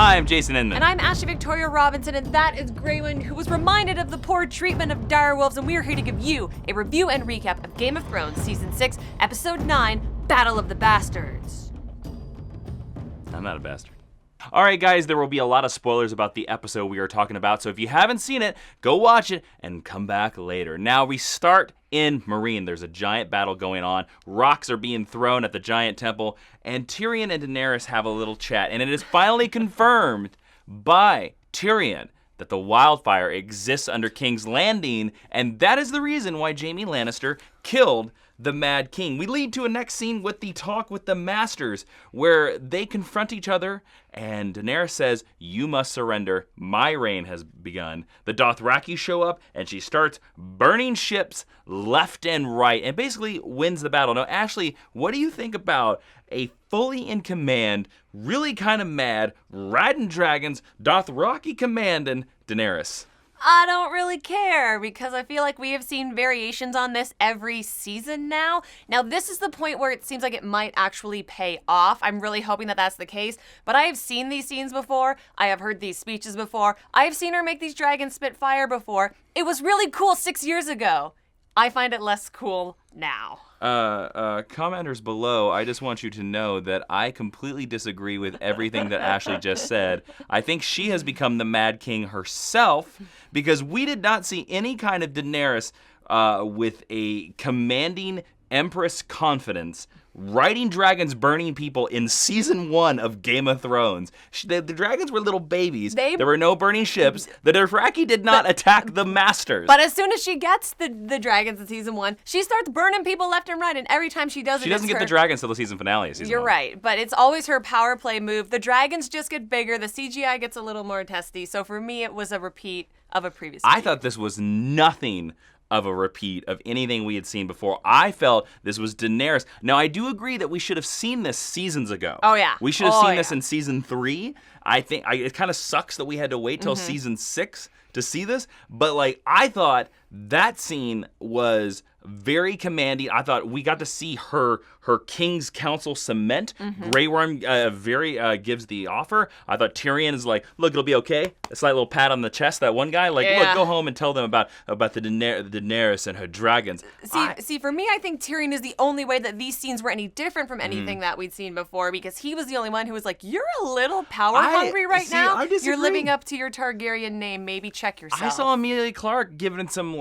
Hi, I'm Jason Inman. And I'm Ashley Victoria Robinson, and that is Graywin, who was reminded of the poor treatment of direwolves, and we are here to give you a review and recap of Game of Thrones Season 6, Episode 9, Battle of the Bastards. I'm not a bastard. All right, guys, there will be a lot of spoilers about the episode we are talking about, so if you haven't seen it, go watch it and come back later. Now, we start in Meereen. There's a giant battle going on. Rocks are being thrown at the giant temple, and Tyrion and Daenerys have a little chat, and it is finally confirmed by Tyrion that the wildfire exists under King's Landing, and that is the reason why Jaime Lannister killed the Mad King. We lead to a next scene with the talk with the Masters, where they confront each other, and Daenerys says, "You must surrender. My reign has begun." The Dothraki show up, and she starts burning ships left and right, and basically wins the battle. Now, Ashley, what do you think about a fully in command, really kind of mad, riding dragons, Dothraki commanding Daenerys? I don't really care, because I feel like we have seen variations on this every season now. Now, this is the point where it seems like it might actually pay off. I'm really hoping that that's the case, but I have seen these scenes before. I have heard these speeches before. I have seen her make these dragons spit fire before. It was really cool 6 years ago. I find it less cool now. Commenters below, I just want you to know that I completely disagree with everything that Ashley just said. I think she has become the Mad King herself, because we did not see any kind of Daenerys with a commanding Empress confidence riding dragons, burning people in season 1 of Game of Thrones. The dragons were little babies. There were no burning ships. The Dothraki did not attack the Masters. But as soon as she gets the dragons in season 1, she starts burning people left and right, and every time she does it, she doesn't get the dragons till the season finale of season 1. You're right, but it's always her power play move. The dragons just get bigger. The CGI gets a little more testy. So for me, it was a repeat of a previous season. I thought this was nothing of a repeat of anything we had seen before. I felt this was Daenerys. Now, I do agree that we should have seen this seasons ago. Oh, yeah. We should have seen this in season 3. I think it kind of sucks that we had to wait till season 6 to see this, but I thought that scene was very commanding. I thought we got to see her King's Council cement. Grey Worm gives the offer. I thought Tyrion is like, "Look, it'll be okay." A slight little pat on the chest. That one guy, look, go home and tell them about the Daenerys and her dragons. See, for me, I think Tyrion is the only way that these scenes were any different from anything that we'd seen before, because he was the only one who was like, "You're a little power hungry now. I disagree. You're living up to your Targaryen name. Maybe check yourself." I saw Emilia Clarke giving some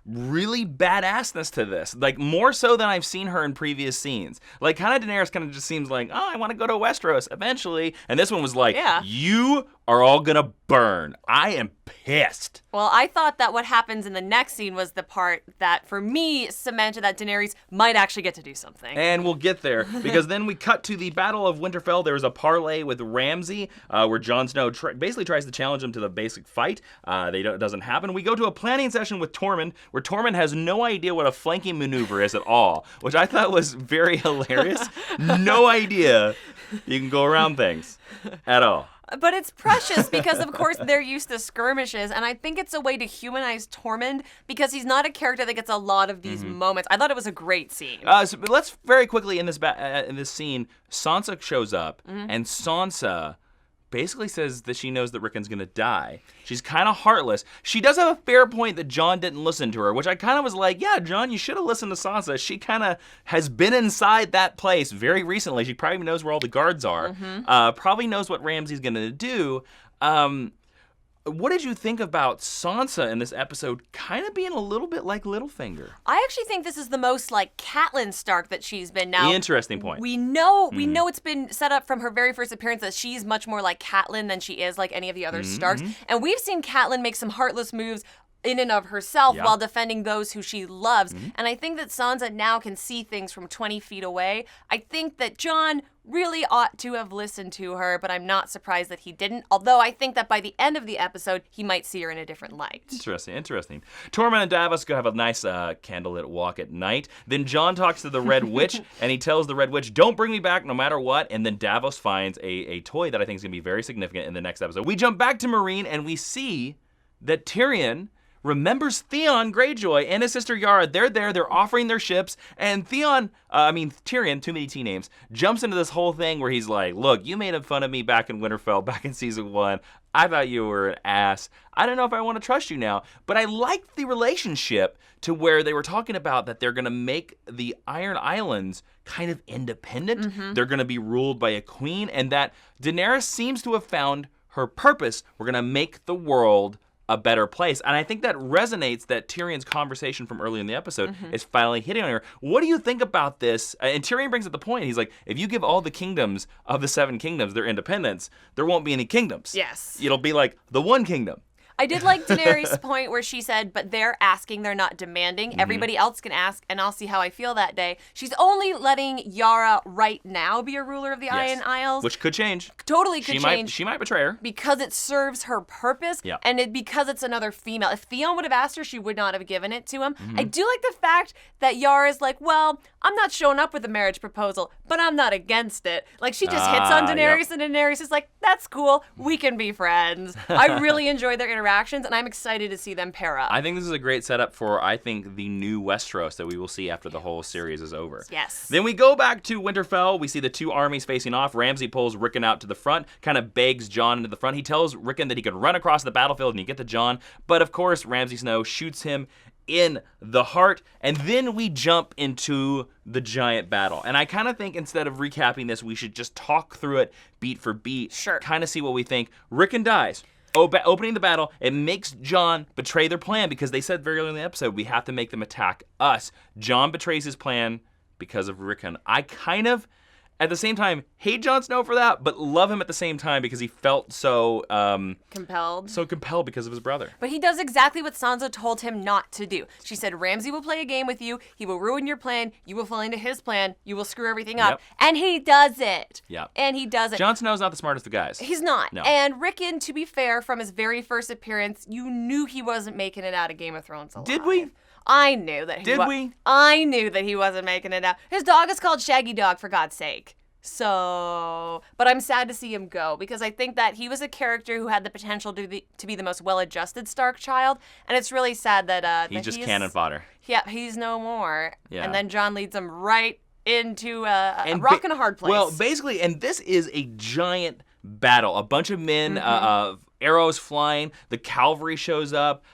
really badassness to this, more so than I've seen her in previous scenes. Daenerys kind of just seems like, "Oh, I want to go to Westeros eventually," and this one was like, "You are all gonna burn." I am pissed. Well, I thought that what happens in the next scene was the part that, for me, cemented that Daenerys might actually get to do something. And we'll get there, because then we cut to the Battle of Winterfell. There's a parlay with RAMSAY, where Jon Snow basically tries to challenge him to the basic fight. It doesn't happen. We go to a planning session with Tormund, where Tormund has no idea what a flanking maneuver is at all, which I thought was very hilarious. No idea you can go around things at all. But it's precious because, of course, they're used to skirmishes, and I think it's a way to humanize Tormund, because he's not a character that gets a lot of these moments. I thought it was a great scene. But let's very quickly in this scene, Sansa shows up, and Sansa basically says that she knows that Rickon's gonna die. She's kind of heartless. She does have a fair point that Jon didn't listen to her, which I kind of was like, yeah, Jon, you should have listened to Sansa. She kind of has been inside that place very recently. She probably knows where all the guards are. Probably knows what Ramsay's gonna do. What did you think about Sansa in this episode kind of being a little bit like Littlefinger? I actually think this is the most like Catelyn Stark that she's been now. Interesting point. We know it's been set up from her very first appearance that she's much more like Catelyn than she is like any of the other Starks. And we've seen Catelyn make some heartless moves in and of herself while defending those who she loves. And I think that Sansa now can see things from 20 feet away. I think that Jon really ought to have listened to her, but I'm not surprised that he didn't. Although I think that by the end of the episode, he might see her in a different light. Interesting. Tormund and Davos go have a nice candlelit walk at night. Then Jon talks to the Red Witch, and he tells the Red Witch, "Don't bring me back no matter what." And then Davos finds a toy that I think is going to be very significant in the next episode. We jump back to Meereen, and we see that Tyrion remembers Theon Greyjoy and his sister Yara. They're there, they're offering their ships, and Tyrion, too many T names, jumps into this whole thing where he's like, look, you made fun of me back in Winterfell, back in season 1. I thought you were an ass. I don't know if I want to trust you now. But I liked the relationship to where they were talking about that they're going to make the Iron Islands kind of independent. Mm-hmm. They're going to be ruled by a queen, and that Daenerys seems to have found her purpose. We're going to make the world a better place. And I think that resonates, that Tyrion's conversation from early in the episode is finally hitting on her. What do you think about this? And Tyrion brings up the point. He's like, if you give all the kingdoms of the 7 kingdoms their independence, there won't be any kingdoms. Yes. It'll be like the one kingdom. I did like Daenerys' point where she said, but they're asking, they're not demanding. Mm-hmm. Everybody else can ask, and I'll see how I feel that day. She's only letting Yara right now be a ruler of the Iron Isles. Which could change. Totally could change. She might betray her. Because it serves her purpose, and because it's another female. If Theon would have asked her, she would not have given it to him. Mm-hmm. I do like the fact that Yara's like, well, I'm not showing up with a marriage proposal, but I'm not against it. Like, she just hits on Daenerys, and Daenerys is like, that's cool. We can be friends. I really enjoy their interactions, and I'm excited to see them pair up. I think this is a great setup for, the new Westeros that we will see after the whole series is over. Yes. Then we go back to Winterfell. We see the 2 armies facing off. Ramsay pulls Rickon out to the front, kind of begs Jon into the front. He tells Rickon that he can run across the battlefield and he get to Jon. But, of course, Ramsay Snow shoots him in the heart, and then we jump into the giant battle. And I kind of think instead of recapping this, we should just talk through it beat for beat. Sure. Kind of see what we think. Rickon dies. Opening the battle, it makes Jon betray their plan because they said very early in the episode, we have to make them attack us. Jon betrays his plan because of Rickon. I kind of, at the same time, hate Jon Snow for that, but love him at the same time because he felt so compelled. So compelled because of his brother. But he does exactly what Sansa told him not to do. She said, Ramsay will play a game with you. He will ruin your plan. You will fall into his plan. You will screw everything up. And he does it. Yeah. And he does it. Jon Snow's not the smartest of guys. He's not. No. And Rickon, to be fair, from his very first appearance, you knew he wasn't making it out of Game of Thrones alive. Did we? I knew that I knew that he wasn't making it out. His dog is called Shaggy Dog, for God's sake. So, but I'm sad to see him go because I think that he was a character who had the potential to be the most well-adjusted Stark child, and it's really sad that he's just cannon fodder. Yeah, he's no more. Yeah. And then Jon leads him right into a rock and a hard place. Well, basically, and this is a giant battle. A bunch of men, arrows flying. The cavalry shows up.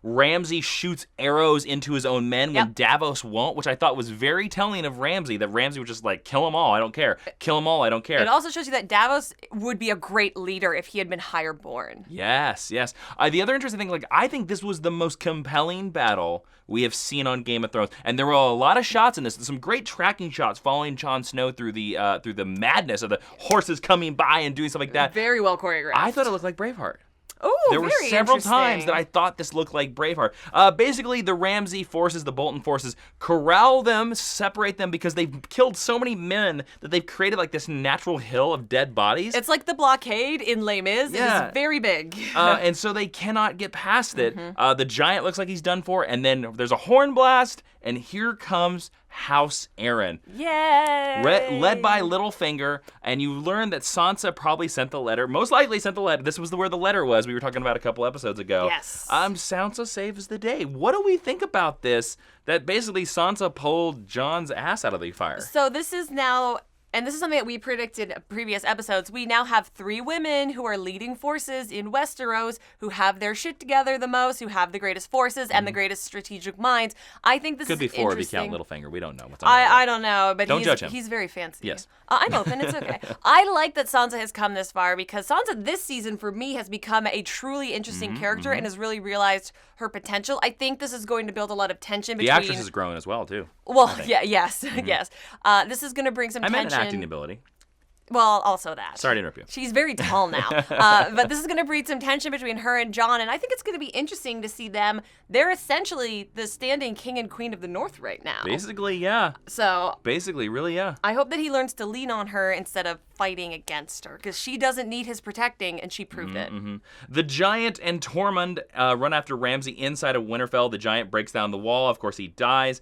Ramsay shoots arrows into his own men when Davos won't, which I thought was very telling of Ramsay, that Ramsay was just like, kill them all, I don't care. Kill them all, I don't care. It also shows you that Davos would be a great leader if he had been higher born. Yes. The other interesting thing, I think this was the most compelling battle we have seen on Game of Thrones. And there were a lot of shots in this. Some great tracking shots following Jon Snow through the madness of the horses coming by and doing stuff like that. Very well choreographed. I thought it looked like Braveheart. Oh, there were several times that I thought this looked like Braveheart. Basically, the Ramsay forces, the Bolton forces, corral them, separate them because they've killed so many men that they've created like this natural hill of dead bodies. It's like the blockade in Les Mis. Yeah. It is very big. And so they cannot get past it. The giant looks like he's done for, and then there's a horn blast, and here comes House Aaron. Yay! Led by Littlefinger, and you learn that Sansa probably sent the letter. Most likely sent the letter. This was where the letter was. We were talking about a couple episodes ago. Yes. Sansa saves the day. What do we think about this? That basically Sansa pulled Jon's ass out of the fire. So this is now... And this is something that we predicted in previous episodes. We now have 3 women who are leading forces in Westeros, who have their shit together the most, who have the greatest forces and the greatest strategic minds. I think this could be 4 if you count Littlefinger. We don't know what's on I don't know, but don't judge him. He's very fancy. Yes. I'm open. It's okay. I like that Sansa has come this far because Sansa this season for me has become a truly interesting character and has really realized her potential. I think this is going to build a lot of tension between... The actress has grown as well, too. Well, yes. This is going to bring some tension. I meant an acting ability. Well, also that. Sorry to interrupt you. She's very tall now. But this is going to breed some tension between her and Jon, and I think it's going to be interesting to see them. They're essentially the standing king and queen of the North right now. Basically, yeah. So. Basically, really, yeah. I hope that he learns to lean on her instead of fighting against her, because she doesn't need his protecting, and she proved it. The Giant and Tormund run after Ramsay inside of Winterfell. The Giant breaks down the wall. Of course, he dies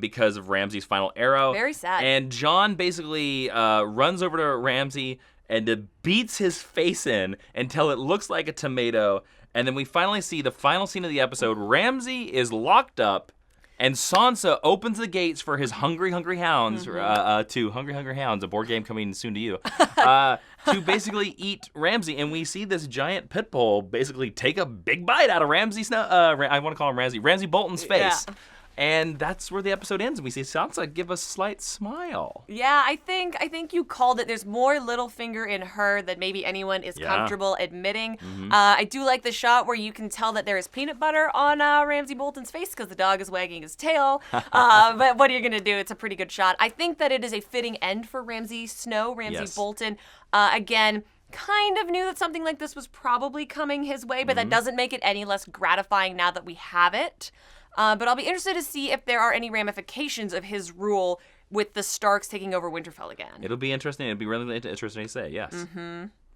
because of Ramsay's final arrow. Very sad. And Jon basically runs over to Ramsay and beats his face in until it looks like a tomato. And then we finally see the final scene of the episode. Ramsay is locked up, and Sansa opens the gates for his Hungry Hounds, to Hungry Hounds, a board game coming soon to you, to basically eat Ramsay. And we see this giant pit bull basically take a big bite out of I want to call him Ramsay Bolton's face. Yeah. And that's where the episode ends. And we see Sansa give a slight smile. Yeah, I think you called it. There's more Littlefinger in her than maybe anyone is comfortable admitting. I do like the shot where you can tell that there is peanut butter on Ramsay Bolton's face because the dog is wagging his tail. But what are you going to do? It's a pretty good shot. I think that it is a fitting end for Ramsay Bolton. Again, kind of knew that something like this was probably coming his way, but that doesn't make it any less gratifying now that we have it. But I'll be interested to see if there are any ramifications of his rule with the Starks taking over Winterfell again. It'll be interesting. It'll be really interesting to say, yes.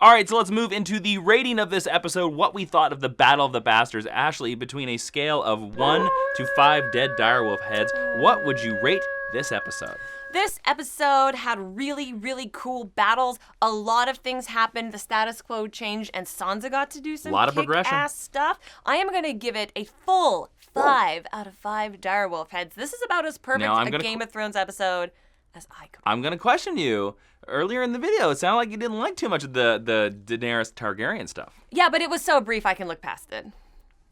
All right, so let's move into the rating of this episode, what we thought of the Battle of the Bastards. Ashley, between a scale of 1 to 5 dead direwolf heads, what would you rate this episode? This episode had really, really cool battles. A lot of things happened. The status quo changed, and Sansa got to do some kick-ass stuff. I am going to give it a full 5 out of 5 direwolf heads. This is about as perfect a Game of Thrones episode as I could. I'm going to question you. Earlier in the video, it sounded like you didn't like too much of the Daenerys Targaryen stuff. Yeah, but it was so brief, I can look past it.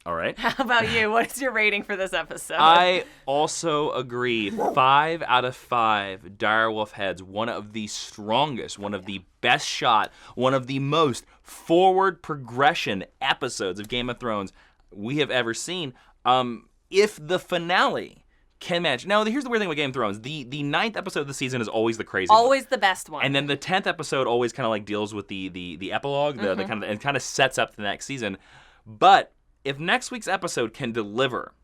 All right. How about you? What is your rating for this episode? I also agree. 5 out of 5 direwolf heads. One of the strongest, one of the best shot, one of the most forward progression episodes of Game of Thrones we have ever seen. If the finale can match. Now, here's the weird thing with Game of Thrones. The 9th episode of the season is always the crazy Always one. The best one. And then the 10th episode always kind of like deals with the epilogue, and kind of sets up the next season. But if next week's episode can deliver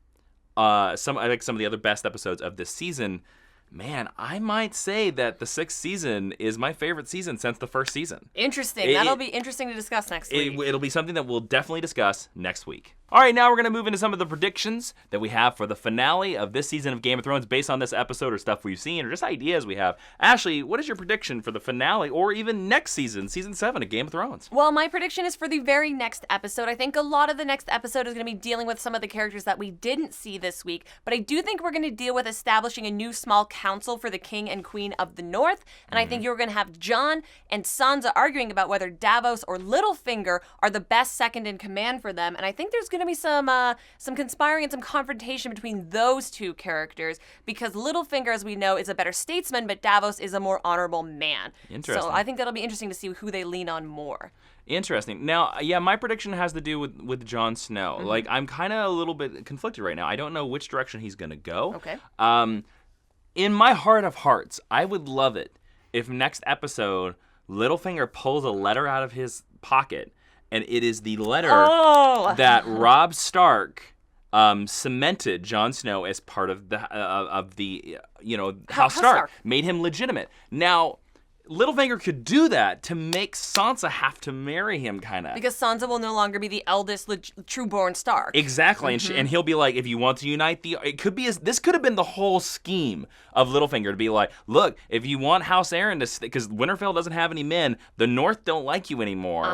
some of the other best episodes of this season, man, I might say that the 6th season is my favorite season since the first season. Interesting. That'll be interesting to discuss next week. It'll be something that we'll definitely discuss next week. All right, now we're going to move into some of the predictions that we have for the finale of this season of Game of Thrones based on this episode or stuff we've seen or just ideas we have. Ashley, what is your prediction for the finale or even next season, season 7 of Game of Thrones? Well, my prediction is for the very next episode. I think a lot of the next episode is going to be dealing with some of the characters that we didn't see this week, but I do think we're going to deal with establishing a new small council for the king and queen of the north, and I think you're going to have Jon and Sansa arguing about whether Davos or Littlefinger are the best second in command for them, and I think there's going to be some conspiring and some confrontation between those two characters because Littlefinger, as we know, is a better statesman, but Davos is a more honorable man. Interesting. So I think that'll be interesting to see who they lean on more. Interesting. Now, yeah, my prediction has to do with Jon Snow. Like, I'm kind of a little bit conflicted right now. I don't know which direction he's going to go. Okay. In my heart of hearts, I would love it if next episode Littlefinger pulls a letter out of his pocket, and it is the letter that Robb Stark cemented Jon Snow as part of the House Stark, made him legitimate. Now, Littlefinger could do that to make Sansa have to marry him, kind of. Because Sansa will no longer be the eldest true-born Stark. Exactly, and he'll be like, if you want to unite this could have been the whole scheme of Littlefinger to be like, look, if you want House Aaron to, because Winterfell doesn't have any men, the North don't like you anymore.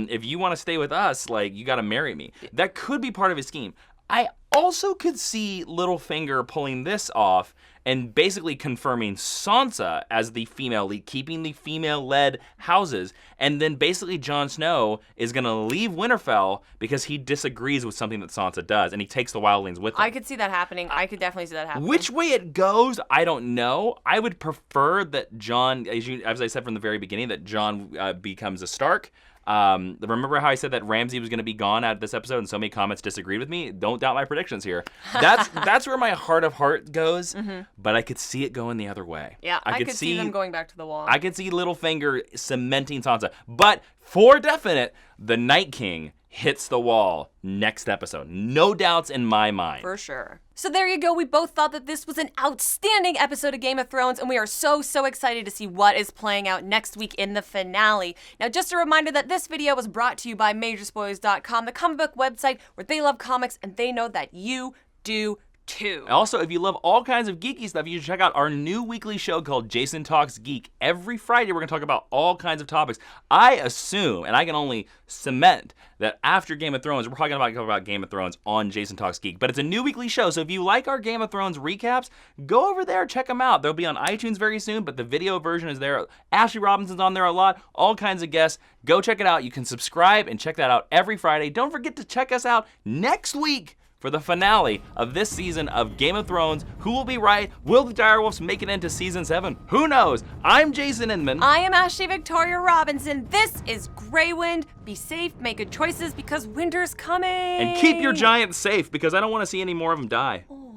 If you want to stay with us, like, you got to marry me. That could be part of his scheme. I also could see Littlefinger pulling this off and basically confirming Sansa as the female lead, keeping the female-led houses, and then basically Jon Snow is going to leave Winterfell because he disagrees with something that Sansa does, and he takes the wildlings with him. I could see that happening. I could definitely see that happening. Which way it goes, I don't know. I would prefer that Jon, as I said from the very beginning, that Jon becomes a Stark. Remember how I said that Ramsay was going to be gone out of this episode and so many comments disagreed with me? Don't doubt my predictions here. That's where my heart of heart goes, but I could see it going the other way. Yeah, I could see them going back to the wall. I could see Littlefinger cementing Sansa. But for definite, the Night King hits the wall next episode. No doubts in my mind. For sure. So there you go. We both thought that this was an outstanding episode of Game of Thrones, and we are so excited to see what is playing out next week in the finale. Now, just a reminder that this video was brought to you by Majorspoilers.com, the comic book website where they love comics and they know that you do 2. Also, if you love all kinds of geeky stuff, you should check out our new weekly show called Jason Talks Geek. Every Friday, we're going to talk about all kinds of topics. I assume, and I can only cement, that after Game of Thrones, we're probably going to talk about Game of Thrones on Jason Talks Geek. But it's a new weekly show, so if you like our Game of Thrones recaps, go over there, check them out. They'll be on iTunes very soon, but the video version is there. Ashley Robinson's on there a lot, all kinds of guests. Go check it out. You can subscribe and check that out every Friday. Don't forget to check us out next week for the finale of this season of Game of Thrones. Who will be right? Will the direwolves make it into season 7? Who knows? I'm Jason Inman. I am Ashley Victoria Robinson. This is Grey Wind. Be safe, make good choices, because winter's coming. And keep your giants safe, because I don't want to see any more of them die. Oh.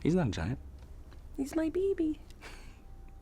He's not a giant. He's my baby.